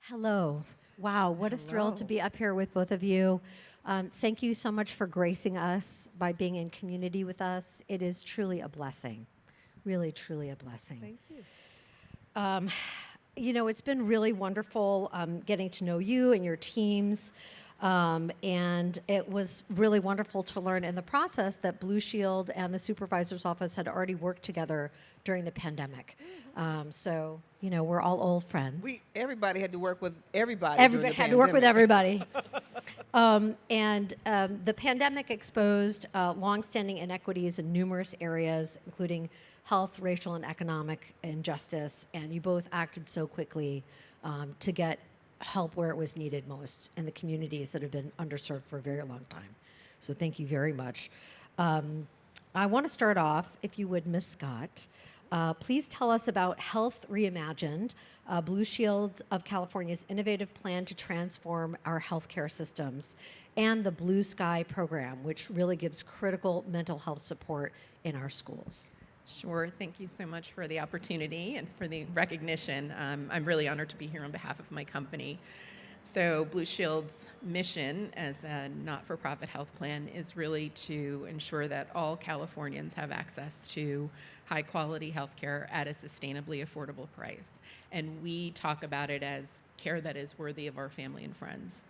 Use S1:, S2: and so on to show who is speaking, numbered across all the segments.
S1: Hello. Wow, what a thrill to
S2: Hello.
S1: be up here with both of you. Thank you so much for gracing us by being in community with us. It is truly a blessing, really, truly a blessing.
S2: Thank you.
S1: It's been really wonderful getting to know you and your teams. And it was really wonderful to learn in the process that Blue Shield and the supervisor's office had already worked together during the pandemic. We're all old friends.
S2: Everybody had to work with everybody.
S1: Everybody
S2: during the
S1: had to work with
S2: pandemic.
S1: everybody. The pandemic exposed longstanding inequities in numerous areas, including health, racial, and economic injustice. And you both acted so quickly to get help where it was needed most in the communities that have been underserved for a very long time. So thank you very much. I want to start off, if you would, Ms. Scott. Please tell us about Health Reimagined, Blue Shield of California's innovative plan to transform our healthcare systems, and the Blue Sky program, which really gives critical mental health support in our schools.
S3: Sure. Thank you so much for the opportunity and for the recognition. I'm really honored to be here on behalf of my company. So Blue Shield's mission as a not-for-profit health plan is really to ensure that all Californians have access to high-quality health care at a sustainably affordable price. And we talk about it as care that is worthy of our family and friends.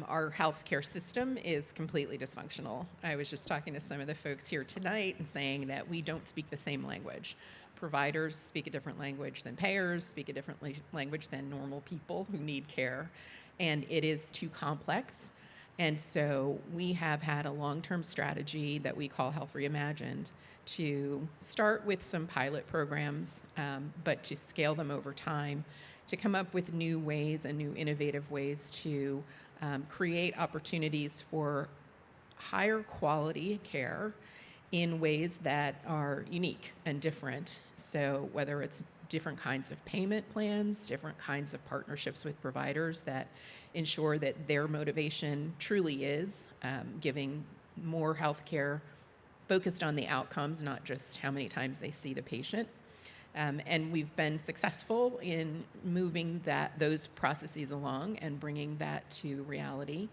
S3: Our healthcare system is completely dysfunctional. I was just talking to some of the folks here tonight and saying that we don't speak the same language. Providers speak a different language than payers, speak a different language than normal people who need care, and it is too complex. And so we have had a long-term strategy that we call Health Reimagined to start with some pilot programs, but to scale them over time, to come up with new ways and new innovative ways to create opportunities for higher quality care in ways that are unique and different. So whether it's different kinds of payment plans, different kinds of partnerships with providers that ensure that their motivation truly is giving more health care focused on the outcomes, not just how many times they see the patient. And we've been successful in moving those processes along and bringing that to reality.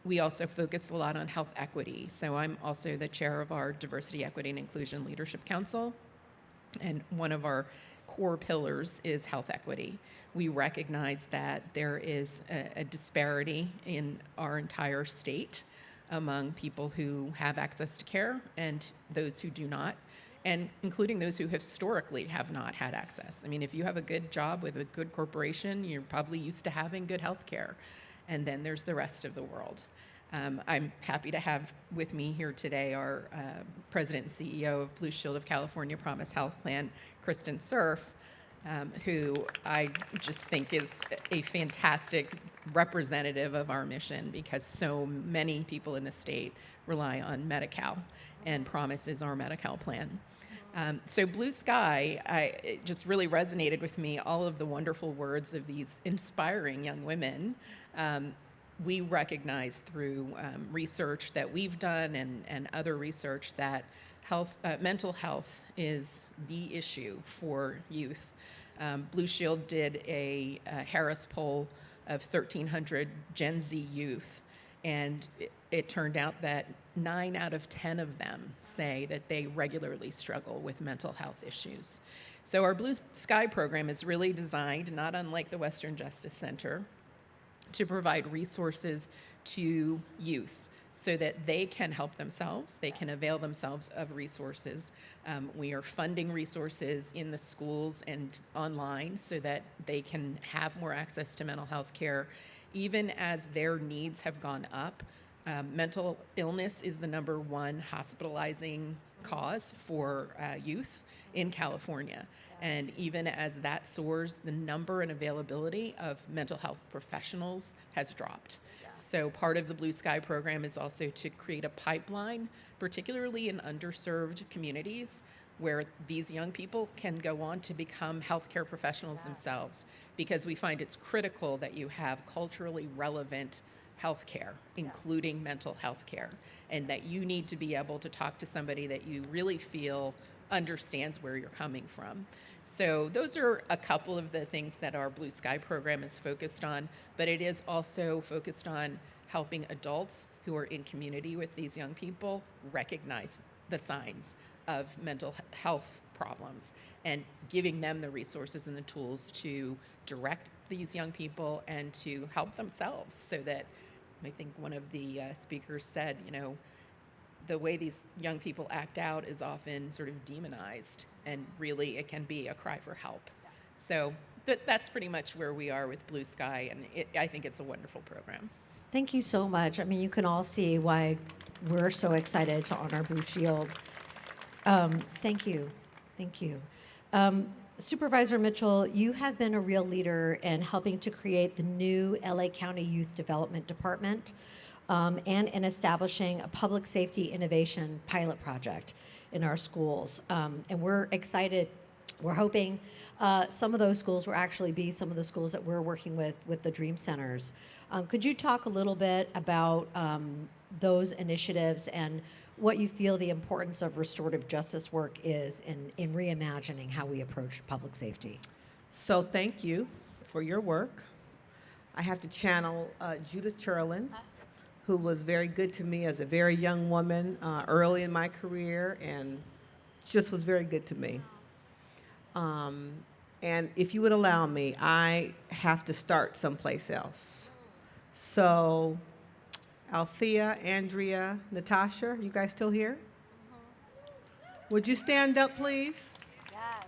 S3: We also focus a lot on health equity. So I'm also the chair of our Diversity, Equity, and Inclusion Leadership Council. And one of our core pillars is health equity. We recognize that there is a disparity in our entire state among people who have access to care and those who do not, and including those who historically have not had access. I mean, if you have a good job with a good corporation, you're probably used to having good health care. And then there's the rest of the world. I'm happy to have with me here today our President and CEO of Blue Shield of California Promise Health Plan, Kristen Surf, who I just think is a fantastic representative of our mission because so many people in the state rely on Medi-Cal, and Promise is our Medi-Cal plan. So Blue Sky, it just really resonated with me, all of the wonderful words of these inspiring young women. We recognize through research that we've done and other research that mental health is the issue for youth. Blue Shield did a Harris poll of 1,300 Gen Z youth, and it turned out that 9 out of 10 of them say that they regularly struggle with mental health issues. So our Blue Sky program is really designed, not unlike the Western Justice Center, to provide resources to youth so that they can help themselves, they can avail themselves of resources. We are funding resources in the schools and online so that they can have more access to mental health care, even as their needs have gone up. Mental illness is the number one hospitalizing cause for youth in California. And even as that soars, the number and availability of mental health professionals has dropped. So part of the Blue Sky program is also to create a pipeline, particularly in underserved communities, where these young people can go on to become healthcare professionals themselves, because we find it's critical that you have culturally relevant healthcare, including mental health care, and that you need to be able to talk to somebody that you really feel understands where you're coming from. So those are a couple of the things that our Blue Sky program is focused on, but it is also focused on helping adults who are in community with these young people recognize the signs of mental health problems and giving them the resources and the tools to direct these young people and to help themselves, so that I think one of the speakers said, the way these young people act out is often sort of demonized, and really it can be a cry for help. So that's pretty much where we are with Blue Sky, and I think it's a wonderful program.
S1: Thank you so much. I mean, you can all see why we're so excited to honor Blue Shield. Thank you. Thank you. Supervisor Mitchell, you have been a real leader in helping to create the new LA County Youth Development Department and in establishing a public safety innovation pilot project in our schools. And we're excited. We're hoping some of those schools will actually be some of the schools that we're working with the Dream Centers. Could you talk a little bit about those initiatives and what you feel the importance of restorative justice work is in reimagining how we approach public safety?
S2: So thank you for your work. I have to channel Judith Cherlin, who was very good to me as a very young woman early in my career, and just was very good to me. And if you would allow me, I have to start someplace else. So, Althea, Andrea, Natasha, you guys still here? Would you stand up, please?
S4: Yes.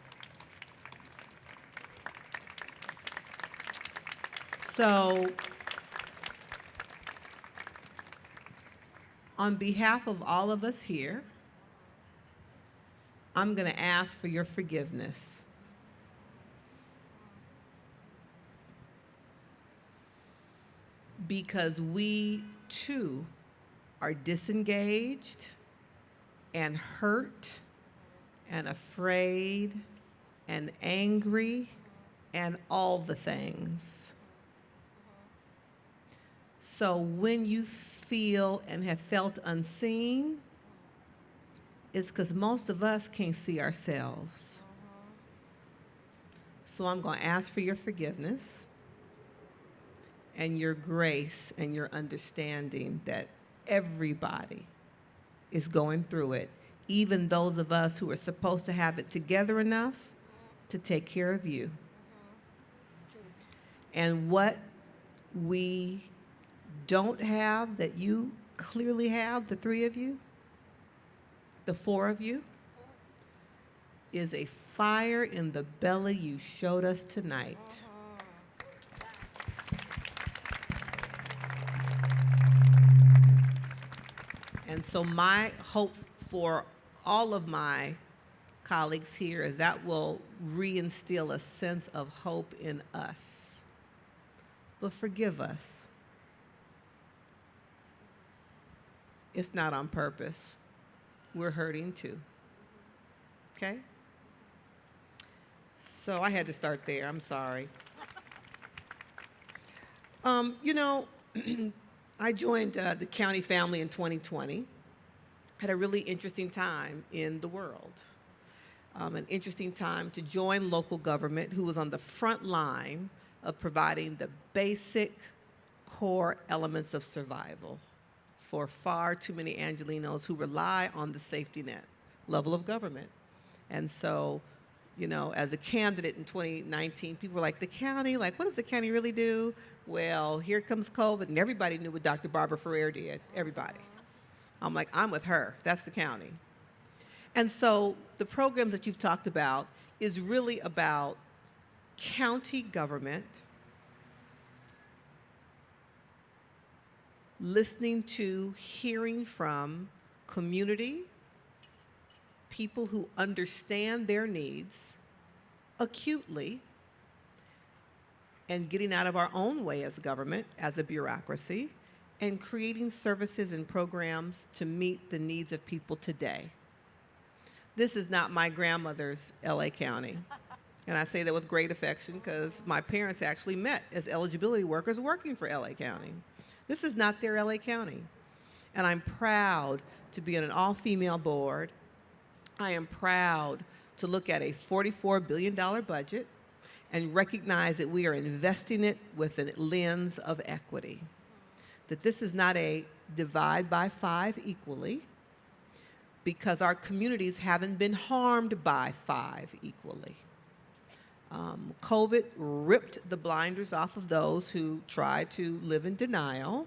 S2: So, on behalf of all of us here, I'm going to ask for your forgiveness. Because we, too, are disengaged and hurt and afraid and angry and all the things. So when you feel and have felt unseen, it's because most of us can't see ourselves. So I'm going to ask for your forgiveness and your grace and your understanding that everybody is going through it, even those of us who are supposed to have it together enough to take care of you. And what we don't have that you clearly have, the three of you, the four of you, is a fire in the belly you showed us tonight. And so my hope for all of my colleagues here is that will reinstill a sense of hope in us. But forgive us. It's not on purpose. We're hurting too. Okay? So I had to start there. I'm sorry. I joined the county family in 2020. Had a really interesting time in the world. An interesting time to join local government, who was on the front line of providing the basic core elements of survival for far too many Angelenos who rely on the safety net level of government. And so, as a candidate in 2019, people were like, the county, what does the county really do? Well, here comes COVID, and everybody knew what Dr. Barbara Ferrer did, everybody. I'm like, I'm with her, that's the county. And so the programs that you've talked about is really about county government listening to, hearing from community, people who understand their needs acutely, and getting out of our own way as a government, as a bureaucracy, and creating services and programs to meet the needs of people today. This is not my grandmother's LA County. And I say that with great affection because my parents actually met as eligibility workers working for LA County. This is not their LA County. And I'm proud to be on an all-female board. I am proud to look at a $44 billion budget and recognize that we are investing it with a lens of equity. That this is not a divide by 5 equally, because our communities haven't been harmed by 5 equally. COVID ripped the blinders off of those who try to live in denial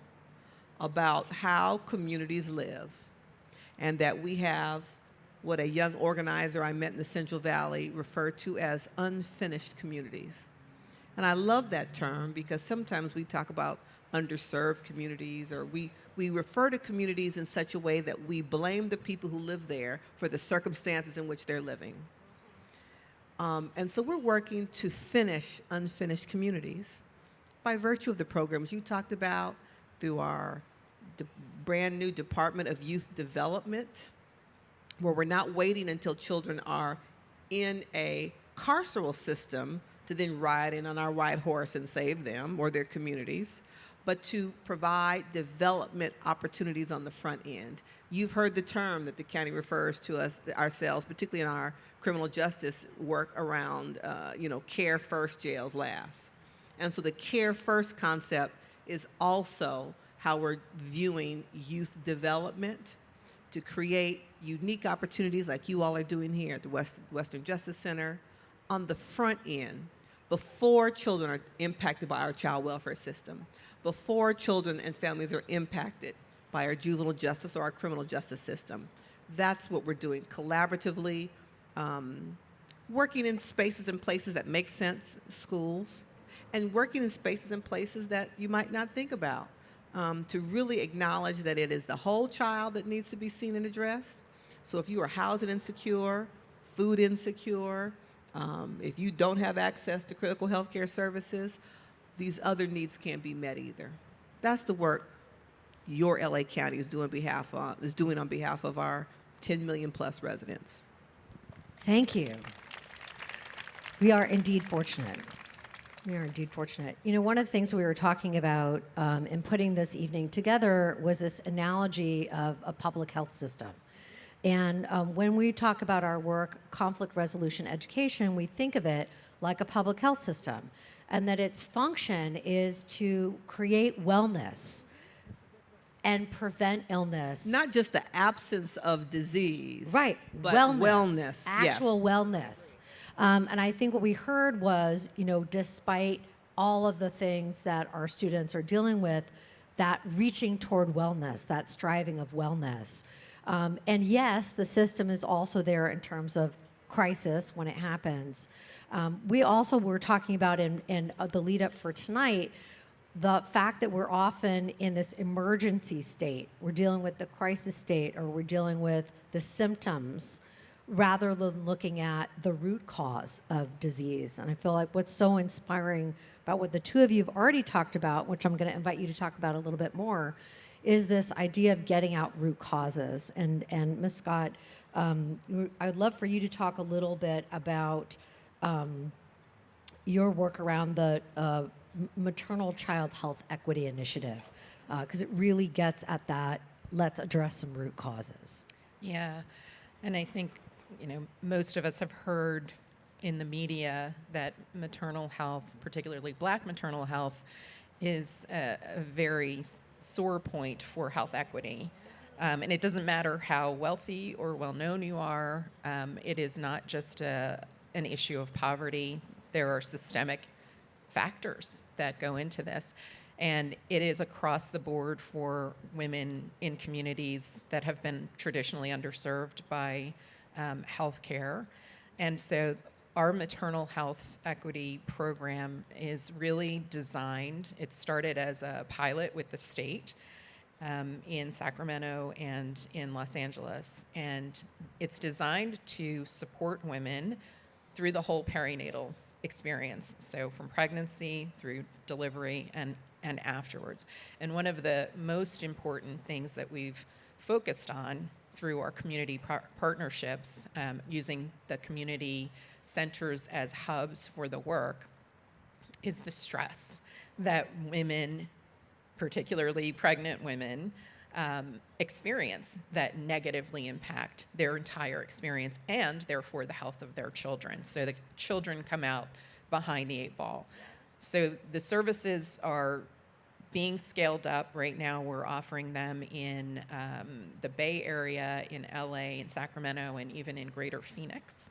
S2: about how communities live, and that we have what a young organizer I met in the Central Valley referred to as unfinished communities. And I love that term because sometimes we talk about underserved communities, or we refer to communities in such a way that we blame the people who live there for the circumstances in which they're living. And so we're working to finish unfinished communities by virtue of the programs you talked about, through our brand new Department of Youth Development, where we're not waiting until children are in a carceral system to then ride in on our white horse and save them or their communities, but to provide development opportunities on the front end. You've heard the term that the county refers to us ourselves, particularly in our criminal justice work around, care first, jails last. And so the care first concept is also how we're viewing youth development to create unique opportunities like you all are doing here at the Western Justice Center on the front end, before children are impacted by our child welfare system, before children and families are impacted by our juvenile justice or our criminal justice system. That's what we're doing collaboratively, working in spaces and places that make sense, schools, and working in spaces and places that you might not think about, to really acknowledge that it is the whole child that needs to be seen and addressed. So if you are housing insecure, food insecure, if you don't have access to critical healthcare services, these other needs can't be met either. That's the work your LA County is doing on behalf of our 10 million plus residents.
S1: Thank you. We are indeed fortunate. We are indeed fortunate. You know, one of the things we were talking about in putting this evening together was this analogy of a public health system. And when we talk about our work, conflict resolution education, we think of it like a public health system, and that its function is to create wellness and prevent illness.
S2: Not just the absence of disease.
S1: Right.
S2: But wellness.
S1: Actual
S2: yes.
S1: wellness. And I think what we heard was, despite all of the things that our students are dealing with, that reaching toward wellness, that striving of wellness. And yes, the system is also there in terms of crisis when it happens. We also were talking about in the lead up for tonight, the fact that we're often in this emergency state. We're dealing with the crisis state, or we're dealing with the symptoms, rather than looking at the root cause of disease. And I feel like what's so inspiring about what the two of you have already talked about, which I'm going to invite you to talk about a little bit more, is this idea of getting out root causes. And Ms. Scott, I'd love for you to talk a little bit about your work around the Maternal Child Health Equity Initiative, because it really gets at that, let's address some root causes.
S3: Yeah, and I think, most of us have heard in the media that maternal health, particularly Black maternal health, is a very sore point for health equity. And it doesn't matter how wealthy or well-known you are. It is not just an issue of poverty. There are systemic factors that go into this. And it is across the board for women in communities that have been traditionally underserved by healthcare. And so our maternal health equity program is really designed, it started as a pilot with the state in Sacramento and in Los Angeles. And it's designed to support women through the whole perinatal experience. So from pregnancy through delivery and afterwards. And one of the most important things that we've focused on through our community partnerships, using the community centers as hubs for the work, is the stress that women, particularly pregnant women, experience that negatively impact their entire experience and therefore the health of their children. So the children come out behind the eight ball. So the services are being scaled up. Right now, we're offering them in the Bay Area, in LA, in Sacramento, and even in Greater Phoenix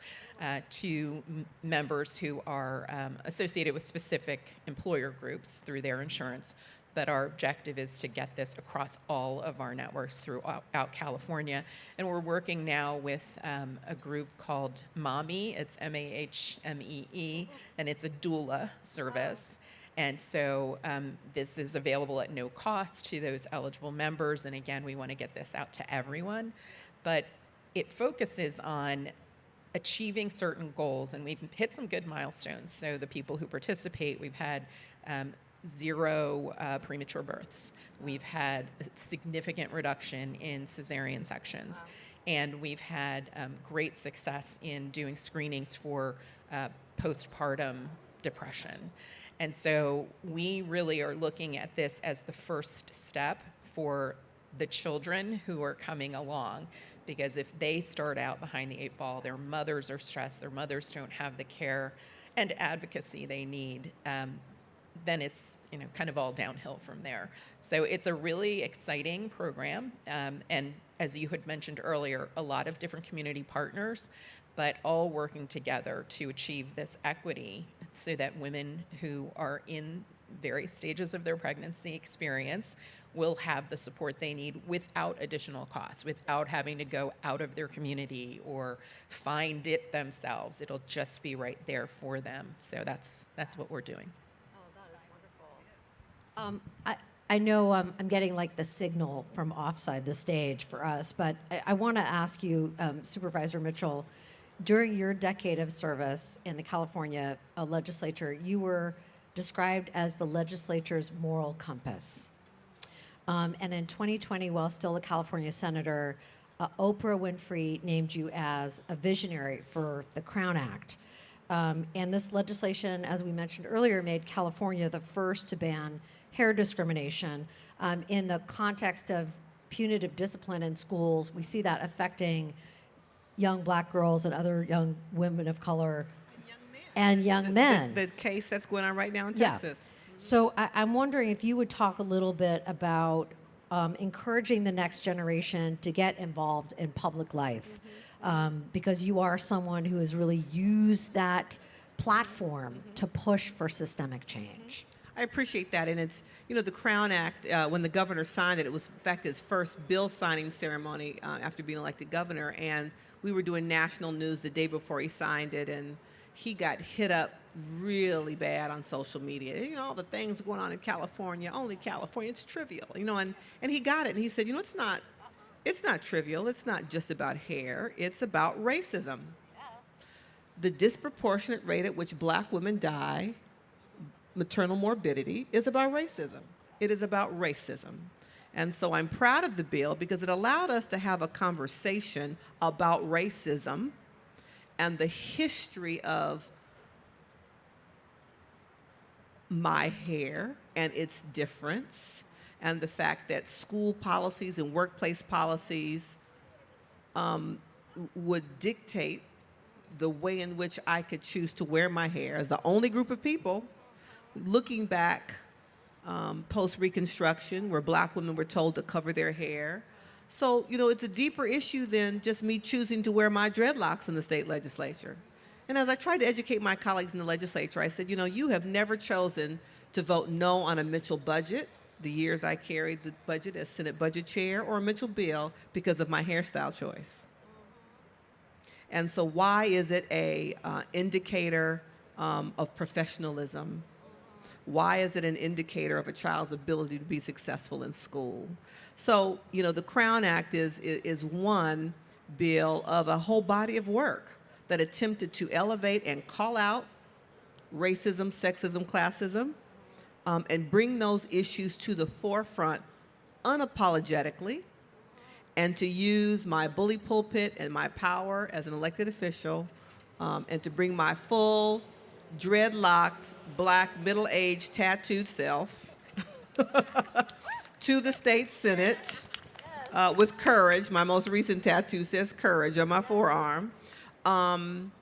S3: to members who are associated with specific employer groups through their insurance. But our objective is to get this across all of our networks throughout California. And we're working now with a group called MAHMEE. It's MAHMEE, and it's a doula service. And so this is available at no cost to those eligible members. And again, we want to get this out to everyone. But it focuses on achieving certain goals, and we've hit some good milestones. So the people who participate, we've had 0 premature births. We've had a significant reduction in cesarean sections. Wow. And we've had great success in doing screenings for postpartum depression. And so we really are looking at this as the first step for the children who are coming along. Because if they start out behind the eight ball, their mothers are stressed, their mothers don't have the care and advocacy they need, then it's kind of all downhill from there. So it's a really exciting program, and as you had mentioned earlier, a lot of different community partners, but all working together to achieve this equity so that women who are in various stages of their pregnancy experience will have the support they need without additional costs, without having to go out of their community or find it themselves. It'll just be right there for them. So that's what we're doing.
S1: I know I'm getting like the signal from offside the stage for us, but I want to ask you, Supervisor Mitchell, during your decade of service in the California legislature, you were described as the legislature's moral compass. And in 2020, while still a California senator, Oprah Winfrey named you as a visionary for the Crown Act. And this legislation, as we mentioned earlier, made California the first to ban hair discrimination. In the context of punitive discipline in schools, we see that affecting young black girls and other young women of color and young men.
S2: The case that's going on right now in Texas.
S1: So I'm wondering if you would talk a little bit about encouraging the next generation to get involved in public life, because you are someone who has really used that platform to push for systemic change.
S2: I appreciate that, and it's, the Crown Act, when the governor signed it, it was in fact his first bill signing ceremony after being elected governor, and we were doing national news the day before he signed it, and he got hit up really bad on social media. All the things going on in California, only California, it's trivial, and he got it, and he said, it's not trivial, it's not just about hair, it's about racism. The disproportionate rate at which black women die, maternal morbidity, is about racism. It is about racism. And so I'm proud of the bill because it allowed us to have a conversation about racism and the history of my hair and its difference, and the fact that school policies and workplace policies would dictate the way in which I could choose to wear my hair as the only group of people, looking back post-Reconstruction, where black women were told to cover their hair. So, it's a deeper issue than just me choosing to wear my dreadlocks in the state legislature. And as I tried to educate my colleagues in the legislature, I said, you have never chosen to vote no on a Mitchell budget, the years I carried the budget as Senate Budget Chair, or a Mitchell bill because of my hairstyle choice. And so why is it a indicator of professionalism? Why is it an indicator of a child's ability to be successful in school? So, the Crown Act is one bill of a whole body of work that attempted to elevate and call out racism, sexism, classism, and bring those issues to the forefront unapologetically, and to use my bully pulpit and my power as an elected official, and to bring my full dreadlocked, black, middle-aged, tattooed self to the state Senate with courage. My most recent tattoo says courage on my forearm. Um,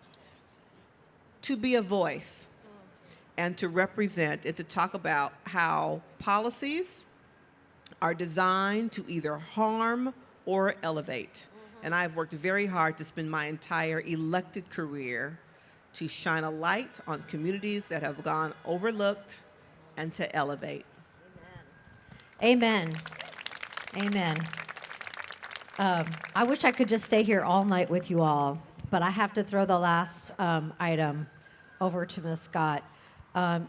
S2: to be a voice and to represent and to talk about how policies are designed to either harm or elevate. And I've worked very hard to spend my entire elected career to shine a light on communities that have gone overlooked and to elevate.
S1: Amen. Amen. I wish I could just stay here all night with you all, but I have to throw the last item over to Ms. Scott.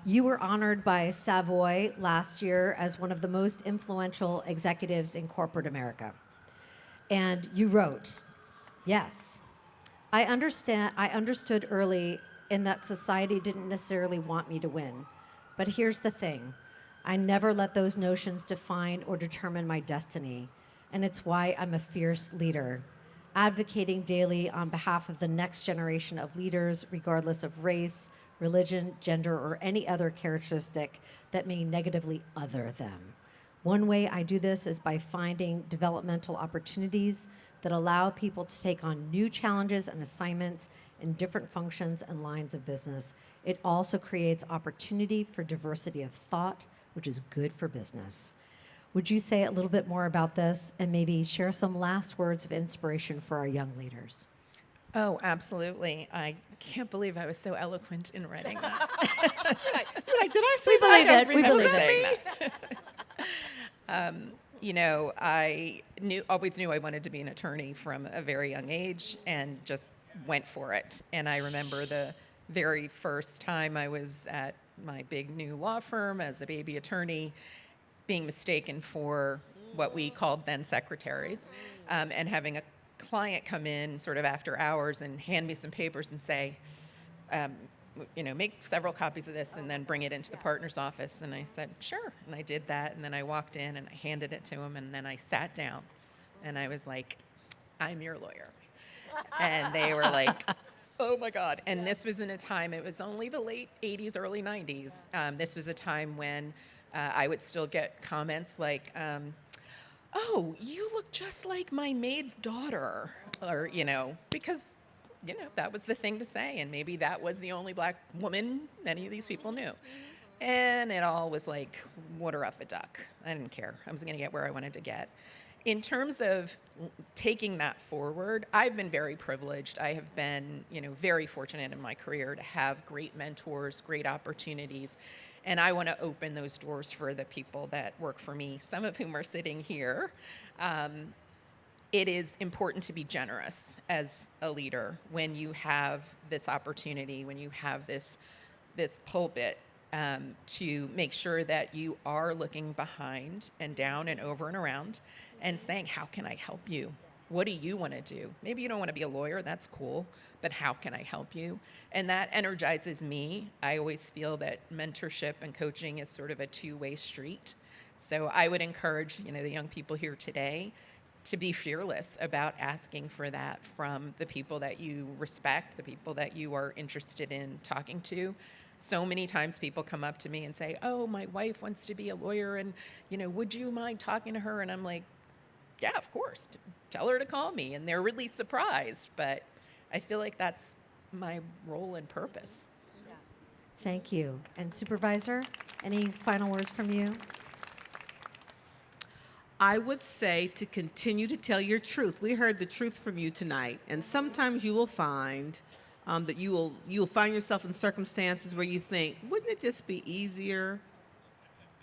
S1: You were honored by Savoy last year as one of the most influential executives in corporate America. And you wrote, yes, I understood early in that society didn't necessarily want me to win. But here's the thing. I never let those notions define or determine my destiny. And it's why I'm a fierce leader, advocating daily on behalf of the next generation of leaders, regardless of race, religion, gender, or any other characteristic that may negatively other them. One way I do this is by finding developmental opportunities that allow people to take on new challenges and assignments in different functions and lines of business. It also creates opportunity for diversity of thought, which is good for business. Would you say a little bit more about this and maybe share some last words of inspiration for our young leaders?
S3: Oh, absolutely. I can't believe I was so eloquent in writing that.
S2: You're like, did I say
S1: We
S2: that?
S1: believe it. We
S3: remember
S1: believe it.
S3: saying that. I always knew I wanted to be an attorney from a very young age and just went for it. And I remember the very first time I was at my big new law firm as a baby attorney being mistaken for what we called then secretaries, and having a client come in sort of after hours and hand me some papers and say, make several copies of this and then bring it into the partner's office. And I said, sure. And I did that. And then I walked in and I handed it to him. And then I sat down and I was like, I'm your lawyer. And they were like, oh my God. And this was in a time, it was only the late 80s, early 90s. This was a time when I would still get comments like, oh, you look just like my maid's daughter, or, because, that was the thing to say. And maybe that was the only black woman any of these people knew. And it all was like water off a duck. I didn't care. I was going to get where I wanted to get. In terms of taking that forward, I've been very privileged. I have been, very fortunate in my career to have great mentors, great opportunities. And I want to open those doors for the people that work for me, some of whom are sitting here. It is important to be generous as a leader when you have this opportunity, when you have this pulpit, to make sure that you are looking behind and down and over and around and saying, how can I help you? What do you want to do? Maybe you don't want to be a lawyer, that's cool, but how can I help you? And that energizes me. I always feel that mentorship and coaching is sort of a two-way street. So I would encourage, the young people here today to be fearless about asking for that from the people that you respect, the people that you are interested in talking to. So many times people come up to me and say, oh, my wife wants to be a lawyer and, would you mind talking to her? And I'm like, yeah, of course. Tell her to call me. And they're really surprised. But I feel like that's my role and purpose.
S1: Yeah. Thank you. And Supervisor, any final words from you?
S2: I would say to continue to tell your truth. We heard the truth from you tonight. And sometimes you will find that you'll find yourself in circumstances where you think, wouldn't it just be easier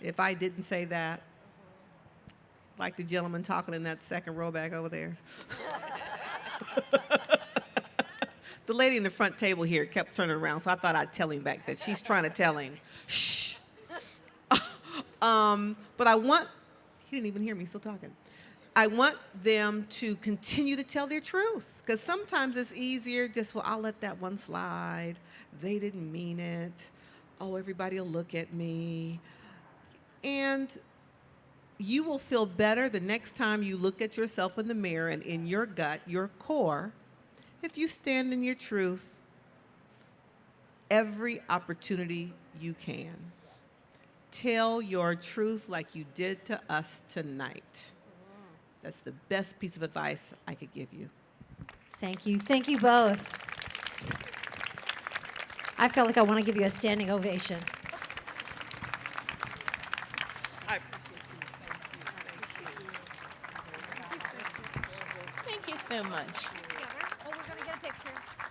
S2: if I didn't say that? Like the gentleman talking in that second row back over there. The lady in the front table here kept turning around, so I thought I'd tell him back that she's trying to tell him, shh. But I want, he didn't even hear me still talking. I want them to continue to tell their truth, because sometimes it's easier just, well, I'll let that one slide. They didn't mean it. Oh, everybody will look at me. And you will feel better the next time you look at yourself in the mirror and in your gut, your core, if you stand in your truth every opportunity you can. Tell your truth like you did to us tonight. That's the best piece of advice I could give you.
S1: Thank you. Thank you both. I feel like I want to give you a standing ovation.
S2: I
S3: Thank you so much.
S1: Oh, we're going to get a picture.